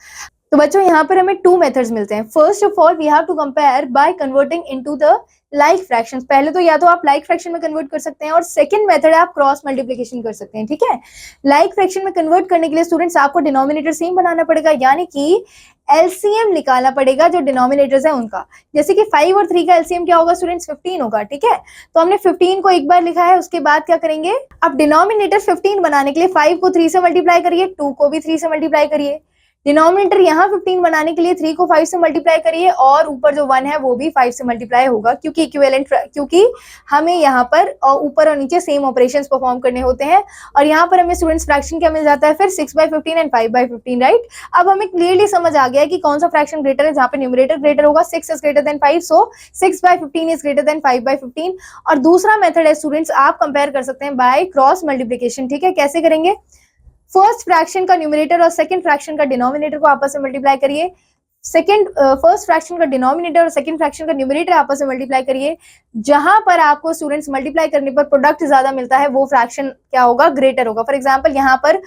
तो बच्चों यहाँ पर हमें 2 मेथड्स मिलते हैं। First of all we have to compare by converting into the like fractions. पहले तो या तो आप लाइक फ्रैक्शन में कन्वर्ट कर सकते हैं, और सेकंड मेथड है आप क्रॉस मल्टीप्लिकेशन कर सकते हैं, ठीक है। लाइक फ्रैक्शन में कन्वर्ट करने के लिए स्टूडेंट्स आपको डिनोमिनेटर सेम बनाना पड़ेगा, यानी कि LCM निकालना पड़ेगा जो डिनोमिनेटर्स है उनका। जैसे कि 5 और 3 का LCM क्या होगा स्टूडेंट्स? 15 होगा, ठीक है। तो हमने 15 को एक बार लिखा है, उसके बाद क्या करेंगे? अब डिनोमिनेटर 15 बनाने के लिए 5 को 3 से मल्टीप्लाई करिए, 2 को भी 3 से मल्टीप्लाई करिए। डिनोमिनेटर यहाँ 15 बनाने के लिए 3 को 5 से मल्टीप्लाई करिए, और ऊपर जो 1 है वो भी 5 से मल्टीप्लाई होगा, क्योंकि इक्विवेलेंट, क्योंकि हमें यहाँ पर ऊपर और नीचे सेम ऑपरेशंस परफॉर्म करने होते हैं। और यहाँ पर हमें स्टूडेंट्स फ्रैक्शन क्या मिल जाता है फिर? 6/15 एंड 5/15, राइट। अब हमें क्लियरली समझ आ गया कि कौन सा फ्रैक्शन ग्रेटर है, जहाँ पे न्यूमरेटर ग्रेटर होगा, 6 is greater then 5, so 6/15 is greater then 5/15। और दूसरा मेथड है स्टूडेंट्स, आप कंपेयर कर सकते हैं बाय क्रॉस मल्टीप्लिकेशन, ठीक है। कैसे करेंगे? फर्स्ट फ्रैक्शन का न्यूमरेटर और सेकंड फ्रैक्शन का डिनोमिनेटर को आपस में मल्टीप्लाई करिए। फर्स्ट फ्रैक्शन का डिनोमिनेटर और सेकंड फ्रैक्शन का न्यूमरेटर आपस में मल्टीप्लाई करिए। जहां पर आपको स्टूडेंट्स मल्टीप्लाई करने पर प्रोडक्ट ज्यादा मिलता है, वो फ्रैक्शन क्या होगा? ग्रेटर होगा। फॉर एग्जांपल यहाँ पर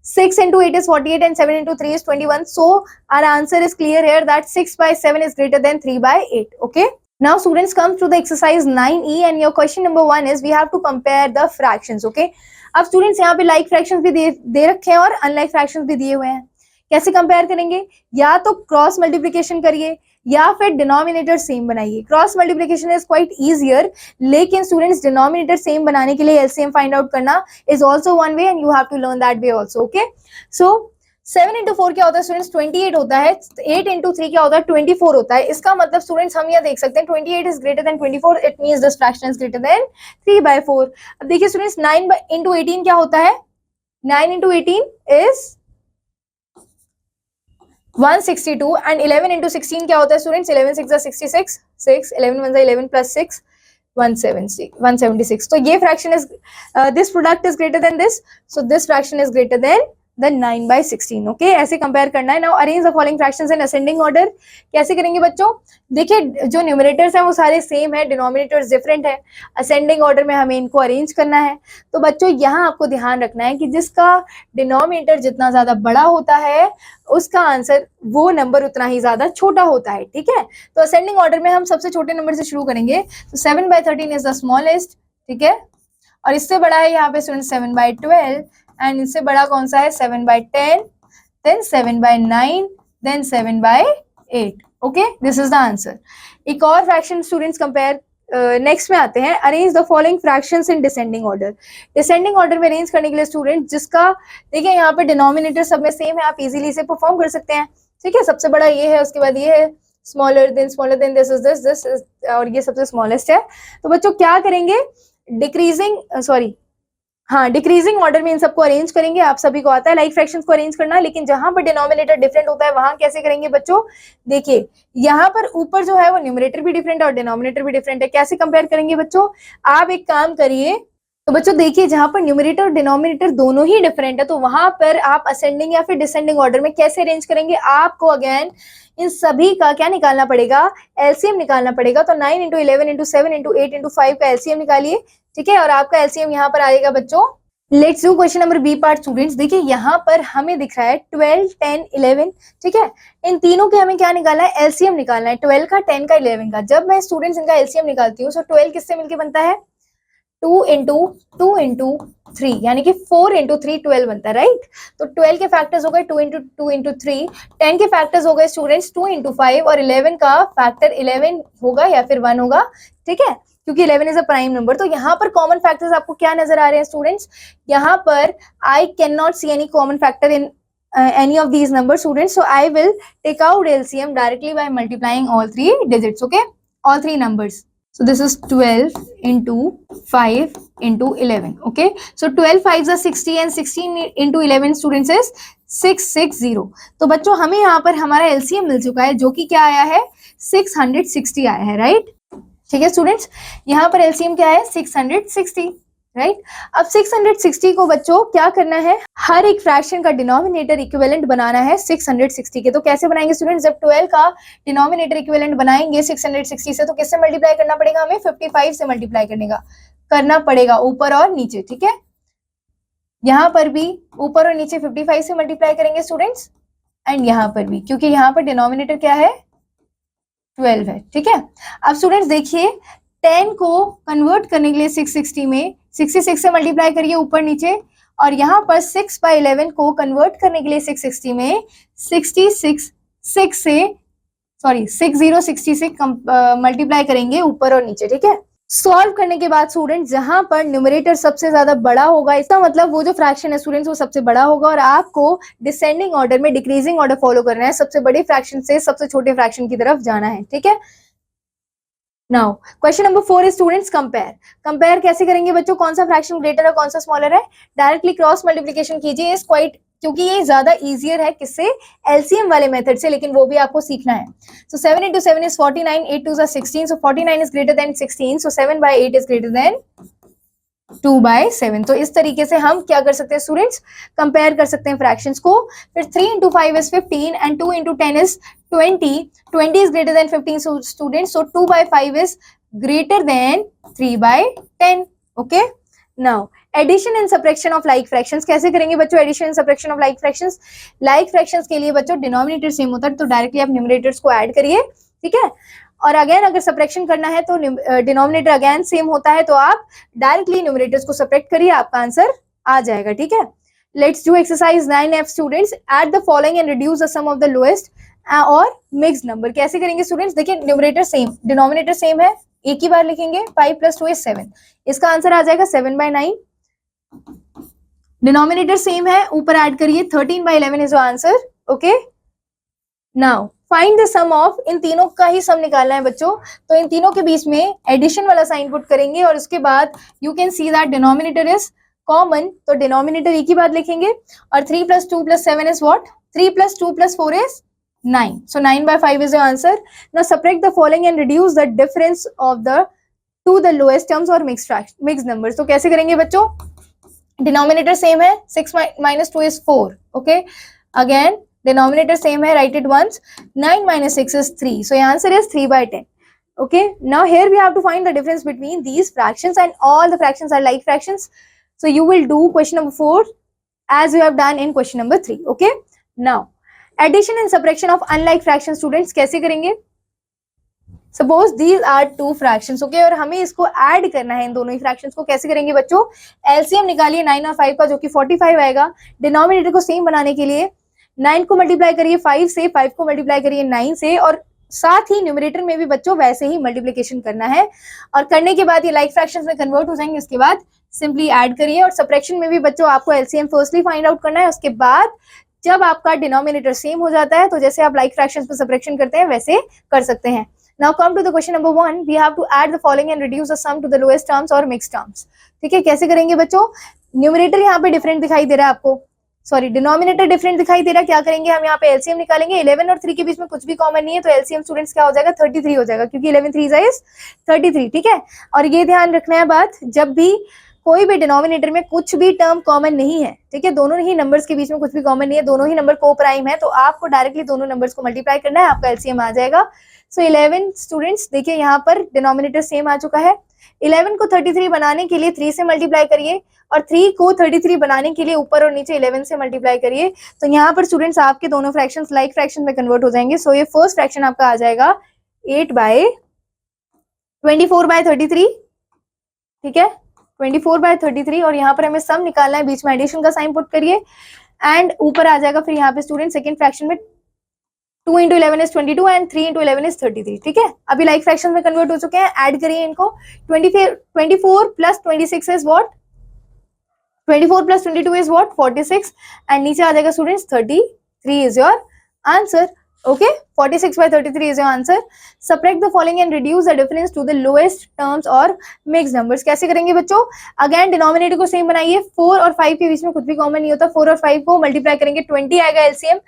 6 into 8 is 48 and 7 into 3 is 21. So our answer is clear here that 6/7 is greater than 3/8. Okay. Now students come to the exercise 9E and your question number 1 is we have to compare the fractions. Okay. अब स्टूडेंट्स यहाँ पे लाइक फ्रैक्शंस भी दे रखे हैं और अनलाइक फ्रैक्शंस भी दिए हुए हैं। कैसे कंपेयर करेंगे? या तो क्रॉस मल्टीप्लिकेशन करिए या फिर डिनोमिनेटर सेम बनाइए। Cross multiplication is quite easier, लेकिन स्टूडेंट्स डिनोमिनेटर सेम बनाने के लिए एलसीएम फाइंड आउट करना is also one way and you have to learn that way also. Okay, so 7 into 4 क्या होता है स्टूडेंट्स 28 होता है, 8 इंटू 3 क्या होता है 24 होता है। इसका मतलब स्टूडेंट्स हम यह देख सकते हैं 28 is greater then 24, it means this fraction is greater then 3/4। अब देखिए स्टूडेंट्स 9 इंटू 18 क्या होता है, 9 इंटू 18 इज 162 एंड 11 इंटू 16 क्या होता है स्टूडेंट्स, 11 6 66, 6 11 1 11 प्लस 6 176। तो ये fraction is this product is greater then this, so this fraction is greater then the 9/16। Okay, ऐसे कंपेयर करना है। Now arrange the following fractions in ascending order. कैसे करेंगे बच्चों, देखिए जो न्यूमरेटर्स हैं वो सारे सेम है, डिनोमिनेटर्स डिफरेंट है, असेंडिंग ऑर्डर में हमें इनको अरेंज करना है। तो बच्चों यहाँ आपको ध्यान रखना है कि जिसका डिनोमिनेटर जितना ज्यादा बड़ा होता है उसका आंसर वो नंबर उतना ही ज्यादा छोटा होता है, ठीक है। तो असेंडिंग ऑर्डर में हम सबसे छोटे नंबर से शुरू करेंगे, तो 7/13 इज द स्मॉलेस्ट, ठीक है, और इससे बड़ा है यहाँ पे स्टूडेंट 7/12 एंड इससे बड़ा कौन सा है 7/10, then 7/9, then 7/8। Okay, this is the answer. एक और फ्रैक्शन स्टूडेंट्स कंपेयर नेक्स्ट में आते हैं, arrange the following fractions in descending order. Descending order में अरेंज करने के लिए स्टूडेंट जिसका देखिए यहाँ पे डिनोमिनेटर सब में सेम है, आप इजीली इसे परफॉर्म कर सकते हैं, ठीक है। सबसे बड़ा ये है, उसके बाद ये है, smaller than this is this और ये सबसे स्मॉलेस्ट है। तो बच्चों क्या करेंगे, डिक्रीजिंग ऑर्डर में इन सबको अरेंज करेंगे। आप सभी को आता है लाइक फ्रैक्शंस को अरेंज करना, लेकिन जहां पर डिनोमिनेटर डिफरेंट होता है वहां कैसे करेंगे बच्चों, देखिए यहाँ पर ऊपर जो है वो न्यूमरेटर भी डिफरेंट है और डिनोमिनेटर भी डिफरेंट है। कैसे कंपेयर करेंगे बच्चों, आप एक काम करिए, तो बच्चों देखिए जहां पर न्यूमरेटर और डिनोमिनेटर दोनों ही डिफरेंट है तो वहां पर आप असेंडिंग या फिर डिसेंडिंग ऑर्डर में कैसे अरेंज करेंगे, आपको अगेन इन सभी का क्या निकालना पड़ेगा, एलसीएम निकालना पड़ेगा। तो 9 इंटू 11 इंटू 7 इंटू 8 इंटू 5 का एलसीएम निकालिए, ठीक है, और आपका एलसीएम यहाँ पर आएगा बच्चों। Let's do question number B part students. देखिए यहाँ पर हमें दिख रहा है 12 10 11, ठीक है, इन तीनों के हमें क्या निकालना है, एलसीएम निकालना है, 12 का 10 का 11 का। जब मैं स्टूडेंट्स इनका एलसीएम निकालती हूँ, सो 12 किससे मिलके बनता है, 2 इंटू 3 यानी कि 4 इंटू 3 12 बनता है, राइट। तो 12 के फैक्टर्स हो गए 2 इंटू 3, 10 के फैक्टर्स हो गए स्टूडेंट्स 2 इंटू 5 और 11 का फैक्टर 11 होगा या फिर 1 होगा, ठीक है, क्योंकि 11 इज अ प्राइम नंबर। तो यहाँ पर कॉमन फैक्टर्स आपको क्या नजर आ रहे हैं स्टूडेंट्स, यहाँ पर I can not see any common factor in any of these numbers students, so I will take out LCM directly by multiplying all three digits, okay, all three numbers. So this is 12 into 5 into 11, okay, so 12 5s are 60 and 16 into 11 students is 660। तो बच्चों हमें यहाँ पर हमारा LCM मिल चुका है जो कि क्या आया है 660 आया है, राइट, ठीक है स्टूडेंट्स, यहाँ पर LCM क्या है 660, राइट। अब 660 को बच्चों क्या करना है, हर एक फ्रैक्शन का डिनोमिनेटर इक्विवेलेंट बनाना है 660 के। तो कैसे बनाएंगे स्टूडेंट्स, जब 12 का डिनोमिनेटर इक्विवेलेंट बनाएंगे 660 से, तो किससे मल्टीप्लाई करना पड़ेगा, हमें 55 से मल्टीप्लाई करना पड़ेगा ऊपर और नीचे, ठीक है। यहाँ पर भी ऊपर और नीचे 55 से मल्टीप्लाई करेंगे स्टूडेंट्स, एंड यहाँ पर भी, क्योंकि यहाँ पर डिनोमिनेटर क्या है 12 है, ठीक है। अब स्टूडेंट्स देखिए 10 को कन्वर्ट करने के लिए 660 में 66 से मल्टीप्लाई करिए ऊपर नीचे, और यहाँ पर 6/11 को कन्वर्ट करने के लिए 660 में 66 मल्टीप्लाई करेंगे ऊपर और नीचे, ठीक है। सॉल्व करने के बाद स्टूडेंट जहां पर न्यूमरेटर सबसे ज्यादा बड़ा होगा, इसका मतलब वो जो फ्रैक्शन है स्टूडेंट्स वो सबसे बड़ा होगा, और आपको डिसेंडिंग ऑर्डर में डिक्रीजिंग ऑर्डर फॉलो करना है, सबसे बड़े फ्रैक्शन से सबसे छोटे फ्रैक्शन की तरफ जाना है, ठीक है। Now question number 4 is students compare कैसे करेंगे बच्चों, कौन सा फ्रैक्शन ग्रेटर है कौन सा स्मॉलर है, डायरेक्टली क्रॉस मल्टीप्लिकेशन कीजिए, इज क्वाइट, क्योंकि ये ज्यादा इजियर है किससे, एलसीएम वाले मेथड से, लेकिन वो भी आपको सीखना है। सो 7 into 7 is 49, 8 2 16, so 49 is greater then 16, so 7/8 is greater then 2/7। तो इस तरीके से हम क्या कर सकते हैं स्टूडेंट्स, कंपेयर कर सकते हैं फ्रैक्शंस को। फिर 3 into 5 is 15 and 2 into 10 is 20 is greater than 15 students, so 2/5 is greater than 3/10, okay. Now addition and subtraction of like fractions कैसे करेंगे बच्चों, addition and subtraction of like fractions के लिए बच्चों डिनोमिनेटर सेम होता है, तो डायरेक्टली आप न्यूमरेटर्स को ऐड करिए, ठीक है, और अगेन अगर सबट्रैक्शन करना है तो डिनोमिनेटर अगेन सेम होता है, तो आप डायरेक्टली न्यूमरेटर्स को सबट्रैक्ट करिए, आपका आंसर आ जाएगा, ठीक है। Let's do exercise 9F students, add the following and reduce the sum of the lowest और मिक्स्ड नंबर। कैसे करेंगे स्टूडेंट्स, देखिए न्यूमरेटर सेम डिनोमिनेटर सेम है, एक ही बार लिखेंगे, 5 + 2 is 7, इसका आंसर आ जाएगा 7/9। डिनोमिनेटर सेम है, ऊपर ऐड करिए 13/11 is your answer. Okay, now find the sum of, इन तीनों का ही सम निकालना है बच्चों, तो इन तीनों के बीच में एडिशन वाला साइन पुट करेंगे और उसके बाद you can see that denominator is common, तो डिनोमिनेटर एक ही बात लिखेंगे और 3 + 2 + 7 is what, 3 + 2 + 4 is 9, so 9/5 is your answer. Now subtract the following and reduce the difference of the to the lowest terms or mixed numbers. तो कैसे करेंगे बच्चों, डिनोमिनेटर सेम है, 6 - 2 is 4. Okay, again denominator same hai, write it once, 9 - 6 is 3, so your answer is 3/10. Okay, now here we have to find the difference between these fractions and all the fractions are like fractions, so you will do question number 4 as you have done in question number 3. Okay, now addition and subtraction of unlike fractions, students कैसे करेंगे, suppose these are 2 fractions, okay, और हमें इसको ऐड करना है इन दोनों ही फ्रैक्शंस को, कैसे करेंगे बच्चों, एलसीएम निकालिए 9 और 5 का जो कि 45 आएगा, डिनोमिनेटर को सेम बनाने के लिए 9 को मल्टीप्लाई करिए 5 से, 5 को मल्टीप्लाई करिए 9 से, और साथ ही न्यूमरेटर में भी बच्चों वैसे ही मल्टीप्लिकेशन करना है, और करने के बाद ये लाइक फ्रैक्शंस में कन्वर्ट हो जाएंगे, उसके बाद सिंपली ऐड करिए, और सब्ट्रैक्शन में भी बच्चों आपको एलसीएम फर्स्टली फाइंड आउट करना है, उसके बाद जब आपका डिनोमिनेटर सेम हो जाता है तो जैसे आप लाइक फ्रैक्शंस पे सब्ट्रैक्शन करते हैं वैसे कर सकते हैं। Now come to the question number 1. We have to add the following and reduce the sum to the lowest terms or mixed terms. ठीक है, कैसे करेंगे बच्चों, न्यूमरेटर यहाँ पे डिफरेंट दिखाई दे रहा है आपको, सॉरी डिनोमिनेटर डिफरेंट दिखाई दे रहा है, क्या करेंगे हम यहाँ पे एलसीएम निकालेंगे, 11 और 3 के बीच में कुछ भी कॉमन नहीं है, तो एलसीएम स्टूडेंट्स क्या हो जाएगा, 33 हो जाएगा, क्योंकि 11 3 इज 33, ठीक है। और ये ध्यान रखना है बात, जब भी कोई भी डिनोमिनेटर में कुछ भी टर्म कॉमन नहीं है, ठीक है, दोनों ही नंबर्स के बीच में कुछ भी कॉमन नहीं है, दोनों ही नंबर को प्राइम है, तो आपको डायरेक्टली दोनों नंबर्स को मल्टीप्लाई करना है, आपका एलसीएम आ जाएगा। सो 11 स्टूडेंट्स देखिए यहाँ पर डिनोमिनेटर सेम आ चुका है, 11 को 33 बनाने के लिए 3 से मल्टीप्लाई करिए, और 3 को 33 बनाने के लिए ऊपर और नीचे 11 से मल्टीप्लाई करिए, तो यहाँ पर स्टूडेंट्स आपके दोनों फ्रैक्शंस लाइक फ्रैक्शन में कन्वर्ट हो जाएंगे। सो ये फर्स्ट फ्रैक्शन आपका आ जाएगा 8/24/33, ठीक है, 24/33, और यहाँ पर हमें सम निकालना है, बीच में एडिशन का साइन पुट करिए, एंड ऊपर आ जाएगा फिर यहाँ पे स्टूडेंट सेकंड फ्रैक्शन में 2 × 11 is 22 एंड 3 × 11 is 33, ठीक है। अभी लाइक फ्रैक्शन में कन्वर्ट हो चुके हैं, ऐड करिए इनको, 24 + 26 is what, 24 + 22 is what, 46, and नीचे आ जाएगा students 33 is your answer. Okay, 46/33 is your answer. Subtract the following and reduce the difference to the lowest terms or mixed numbers. कैसे करेंगे बच्चों, अगेन डिनोमिनेटर को सेम बनाइए, 4 और 5 के बीच में कुछ भी कॉमन नहीं होता, 4 और 5 को मल्टीप्लाई करेंगे 20 आएगा एलसीएम,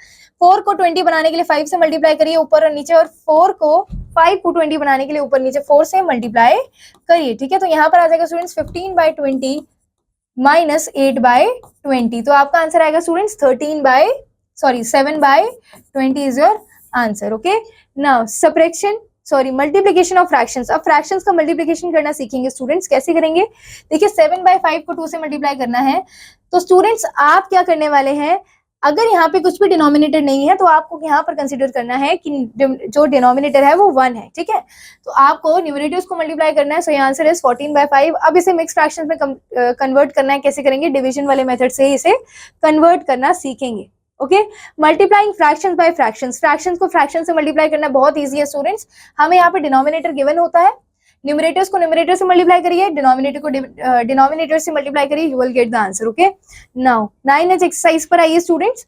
4 को 20 बनाने के लिए 5 से मल्टीप्लाई करिए ऊपर और नीचे, और 5 को 20 बनाने के लिए ऊपर नीचे 4 से मल्टीप्लाई करिए, ठीक है। तो यहाँ पर आ जाएगा स्टूडेंट्स 15/20 - 8/20, तो आपका आंसर आएगा students 7/20 is your answer. Okay, now subtraction, sorry multiplication of fractions, अब फ्रैक्शंस का मल्टीप्लिकेशन करना सीखेंगे स्टूडेंट्स, कैसे करेंगे, देखिए 7/5 को 2 से मल्टीप्लाई करना है, तो स्टूडेंट्स आप क्या करने वाले हैं, अगर यहाँ पे कुछ भी डिनोमिनेटर नहीं है तो आपको यहाँ पर कंसीडर करना है कि जो डिनोमिनेटर है वो 1 है, ठीक है, तो आपको न्यूमरेटर्स को मल्टीप्लाई करना है, सो ये आंसर इज 14/5। अब इसे मिक्स फ्रैक्शंस में कन्वर्ट करना है, कैसे करेंगे, डिवीजन वाले मेथड से इसे कन्वर्ट करना सीखेंगे। Okay, multiplying fractions by fractions, fractions को फ्रैक्शन से मल्टीप्लाई करना बहुत इजी है स्टूडेंट्स, हमें यहाँ पे डिनोमिनेटर गिवन होता है, न्यूमरेटर्स को न्यूमरेटर से मल्टीप्लाई करिए, डिनोमिनेटर को डिनोमिनेटर से मल्टीप्लाई करिए, you will get the answer. Okay, now 9th exercise पर आइए students,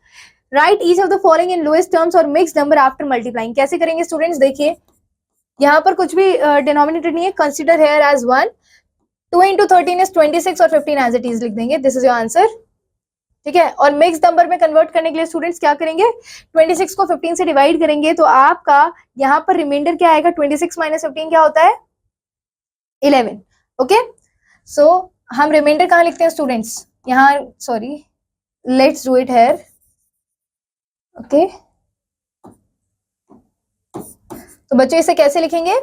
right each of the following in lowest terms और मिक्स्ड नंबर आफ्टर मल्टीप्लाइंग, कैसे करेंगे स्टूडेंट्स, देखिए यहाँ पर कुछ भी डिनोमिनेटर नहीं है, कंसीडर हियर एज 1, 2 × 13 is 26 और 15 एज इट इज लिख देंगे, दिस इज योर आंसर, ठीक है। और मिक्स नंबर में कन्वर्ट करने के लिए स्टूडेंट्स क्या करेंगे, 26 को 15 से डिवाइड करेंगे, तो आपका यहाँ पर रिमाइंडर क्या आएगा, 26 - 15 क्या होता है, 11। ओके, सो हम रिमाइंडर कहाँ लिखते हैं स्टूडेंट्स, यहाँ, sorry let's do it here. Okay, तो बच्चों इसे कैसे लिखेंगे,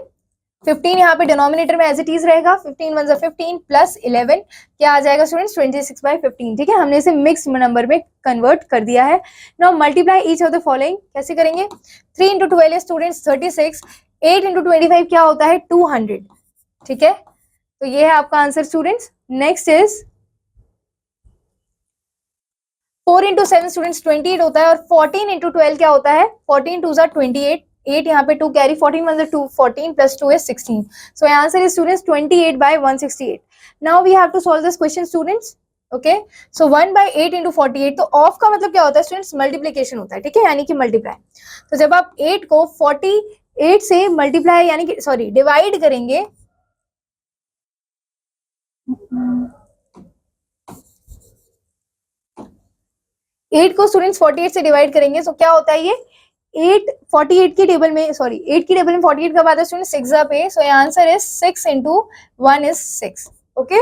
15 यहाँ पे डिनोमिनेटर में एज इट इज रहेगा, 15 × 1 = 15 + 11 क्या आ जाएगा स्टूडेंट्स, 26/15, ठीक है, हमने इसे मिक्स नंबर में कन्वर्ट कर दिया है। Now multiply each of the following, कैसे करेंगे, 3 × 12 स्टूडेंट्स 36, 8 × 25 क्या होता है 200, ठीक है, तो ये है आपका answer students. Next is 4 × 7 students 28 होता है, और 14 × 12 क्या होता है, 14 × 2 = 28, 8 यहाँ पे 2 carry, 14 × 1 = 2, 14 + 2 is 16, so answer is students 28/168. now we have to solve this question students, okay, so 1/8 into 48, तो ऑफ का मतलब क्या होता है स्टूडेंट्स, मल्टीप्लीकेशन होता है, ठीक है, यानी कि मल्टीप्लाई। तो जब आप 8 को 48 से मल्टीप्लाई यानी कि सॉरी डिवाइड करेंगे, 8 को स्टूडेंट्स 48 से डिवाइड करेंगे, तो क्या होता है ये 8 48 की टेबल में, सॉरी 8 की टेबल में 48 का बाद स्टूडेंट 6 पे, so answer is 6 into 1 is 6। Okay,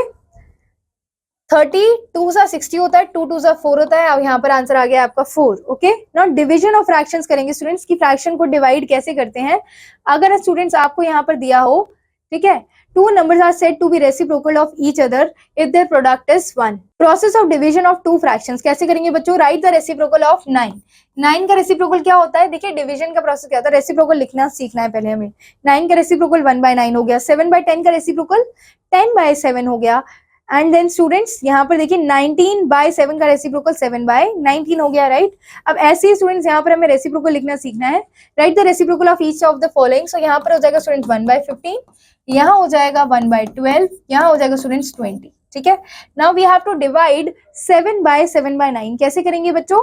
32 सा 60 होता है, 2 2 सा 4 होता है, अब यहाँ पर आंसर आ गया आपका 4। Okay, now division of fractions करेंगे स्टूडेंट्स, की फ्रैक्शन को डिवाइड कैसे करते हैं। अगर स्टूडेंट्स आपको यहाँ पर दिया हो, ठीक है, two numbers are said to be reciprocal of each other if their product is 1. Process of division of two fractions कैसे करेंगे बच्चों, write the reciprocal of 9. 9 का रेसिप्रोकल क्या होता है, देखिए डिवीजन का प्रोसेस क्या होता है, रेसिप्रोकल लिखना सीखना है पहले हमें। 9 का रेसिप्रोकल 1/9 हो गया, 7/10 का रेसिप्रोकल 10/7 हो गया, एंड देन स्टूडेंट्स यहाँ पर देखिए 19/7 का रेसिप्रोकल 7/19 हो गया, राइट। अब ऐसे ही स्टूडेंट्स यहाँ पर हमें रेसिप्रोकल लिखना सीखना है, write the reciprocal of each of the following. So यहाँ पर हो जाएगा स्टूडेंट्स 1/15, यहाँ हो जाएगा 1/12, यहाँ हो जाएगा स्टूडेंट्स 20, ठीक है। Now we have to divide 7/7/9, कैसे करेंगे बच्चों,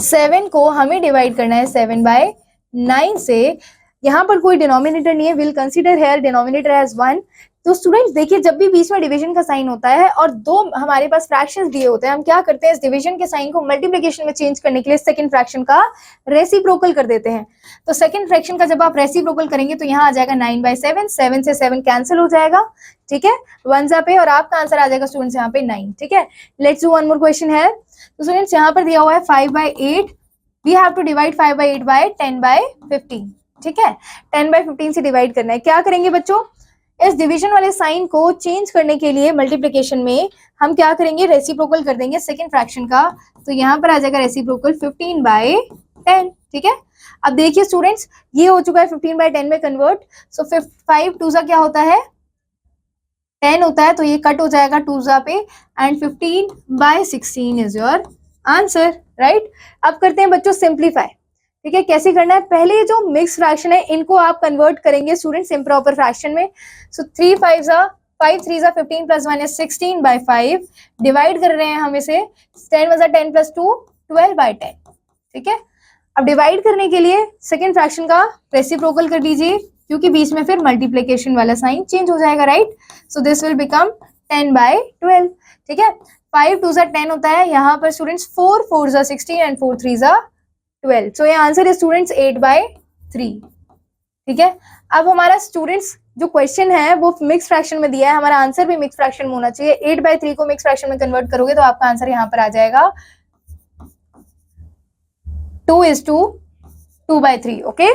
7 को हमें डिवाइड करना है 7/9 से, यहाँ पर कोई डिनोमिनेटर नहीं है, will consider here denominator as 1। तो स्टूडेंट्स देखिए जब भी बीच में डिवीजन का साइन होता है और दो हमारे पास फ्रैक्शंस दिए होते हैं, हम क्या करते हैं, इस डिवीजन के साइन को मल्टीप्लिकेशन में चेंज करने के लिए सेकंड फ्रैक्शन का रेसिप्रोकल कर देते हैं। तो सेकंड फ्रैक्शन का जब आप रेसिप्रोकल करेंगे तो यहाँ आ जाएगा 9/7, 7 से 7 कैंसिल हो जाएगा, ठीक है, 1 पे, और आपका आंसर आ जाएगा स्टूडेंट्स यहाँ पे 9, ठीक है। Let's do one more question है। तो स्टूडेंट्स यहाँ पर दिया हुआ है 5/8, we have to divide 5/8 by 10/15, ठीक है, 10/15 से डिवाइड करना है। क्या करेंगे बच्चों, इस डिवीजन वाले साइन को चेंज करने के लिए मल्टीप्लिकेशन में हम क्या करेंगे, रेसिप्रोकल कर देंगे सेकंड फ्रैक्शन का, तो यहाँ पर आ जाएगा रेसिप्रोकल 15/10, ठीक है। अब देखिए स्टूडेंट्स ये हो चुका है 15/10 में कन्वर्ट, सो 5 2 क्या होता है 10 होता है, तो ये कट हो जाएगा 2 पे, and 15/16 is your answer, right. अब करते हैं बच्चों सिंप्लीफाई, ठीक है, कैसे करना है, पहले जो मिक्स फ्रैक्शन है इनको आप कन्वर्ट करेंगे स्टूडेंट्स इम्प्रॉपर फ्रैक्शन में। सो 3 5 3 15 + 1 is 16/5, डिवाइड कर रहे हैं हम इसे, 10 + 10 + 2 12/10, ठीक है। अब डिवाइड करने के लिए सेकेंड फ्रैक्शन का रेसिप्रोकल कर दीजिए, क्योंकि बीच में फिर मल्टीप्लिकेशन वाला साइन चेंज हो जाएगा, right. So this will become 10/12, ठीक है। 5 2 10 होता है, यहाँ पर स्टूडेंट्स 4 4 16 एंड 4 3 12, सो ये आंसर है स्टूडेंट्स 8/3, ठीक है। अब हमारा स्टूडेंट्स जो क्वेश्चन है वो मिक्स फ्रैक्शन में दिया है, हमारा आंसर भी मिक्स फ्रैक्शन में होना चाहिए। 8/3 को मिक्स फ्रैक्शन में कन्वर्ट करोगे तो आपका आंसर यहाँ पर आ जाएगा 2:2/3, okay,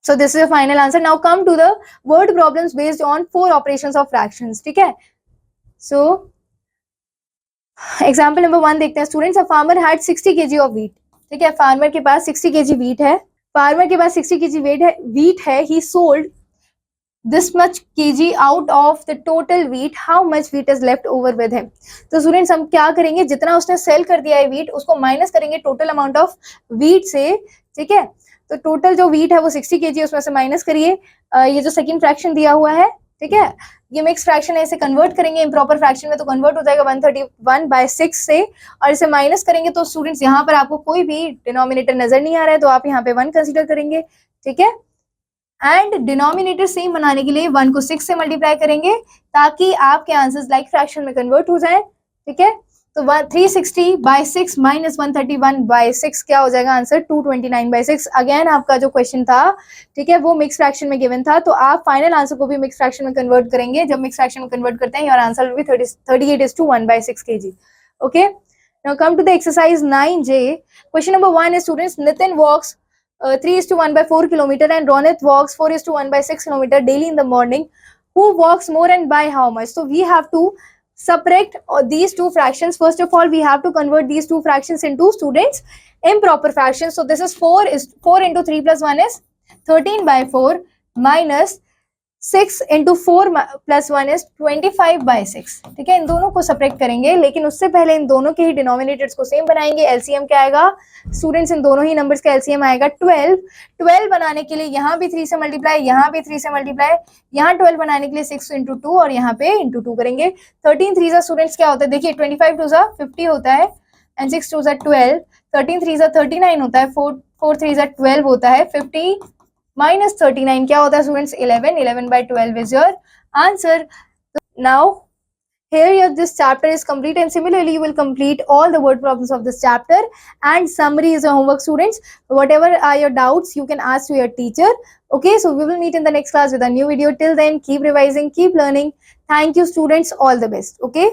so this is the final answer. Now come to the word problems based on 4 operations of fractions, ठीक है। so example number 1 देखते हैं students, a farmer had 60 kg of wheat, ठीक है, फार्मर के पास 60 kg wheat है, फार्मर के पास 60 kg wheat है, he sold this much kg out of the total wheat, how much wheat is left over with him। तो स्टूडेंट्स हम क्या करेंगे, जितना उसने सेल कर दिया है wheat उसको माइनस करेंगे टोटल अमाउंट ऑफ wheat से, ठीक है। तो टोटल जो wheat है वो 60 kg, उसमें से माइनस करिए ये जो सेकंड फ्रैक्शन दिया हुआ है, ठीक है, ये मिक्स फ्रैक्शन है, इसे कन्वर्ट करेंगे इम्प्रॉपर फ्रैक्शन में तो कन्वर्ट हो जाएगा 131/6 से, और इसे माइनस करेंगे तो स्टूडेंट्स यहाँ पर आपको कोई भी डिनोमिनेटर नजर नहीं आ रहा है, तो आप यहाँ पे 1 कंसीडर करेंगे, ठीक है। एंड डिनोमिनेटर सेम बनाने के लिए 1 को 6 से मल्टीप्लाई करेंगे ताकि आपके आंसर्स लाइक फ्रैक्शन में कन्वर्ट हो जाए, ठीक है। तो 360/6 माइनस 131/6 क्या हो जाएगा आंसर, 229/6। अगेन आपका जो क्वेश्चन था, ठीक है, वो मिक्स फ्रैक्शन में गिवन था, तो आप फाइनल आंसर को भी मिक्स फ्रैक्शन में कन्वर्ट करेंगे। जब मिक्स फ्रैक्शन में कन्वर्ट करते हैं your answer will be 38:1/6 kg, okay. Now come to the exercise 9J। Question number 1 is students, Nitin walks 3:1/4 kilometer and Ronit walks 4:1/6 kilometer daily in the morning. Who walks more and by how much? So we have to subtract these two fractions. First of all, we have to convert these two fractions into students improper fractions. So this is 4 into 3 + 1 is 13/4 minus 6 into 4 plus 1 is 25/6। ठीक है, इन दोनों को सब्ट्रैक्ट करेंगे, लेकिन उससे पहले इन दोनों के ही डिनोमिनेटर्स को सेम बनाएंगे। एलसीएम क्या आएगा स्टूडेंट्स, इन दोनों ही नंबर्स का एलसीएम आएगा 12। 12 बनाने के लिए यहाँ भी 3 से मल्टीप्लाई, यहाँ भी 3 से मल्टीप्लाई, यहाँ 12 बनाने के लिए 6 इंटू 2 और यहाँ पे इंटू 2 करेंगे। 13 3 जा स्टूडेंट्स क्या होता है, देखिए 25 2 जा 50 होता है एंड 6 2 जा 12, 13 3 जा 39 होता है, 4 3 जा 12 होता है, 50 minus 39 क्या होता है students 11, 11/12 is your answer. Now here this chapter is complete, and similarly you will complete all the word problems of this chapter, and summary is your homework students. Whatever are your doubts you can ask to your teacher. Okay, so we will meet in the next class with a new video. Till then, keep revising, keep learning. Thank you students, all the best. Okay.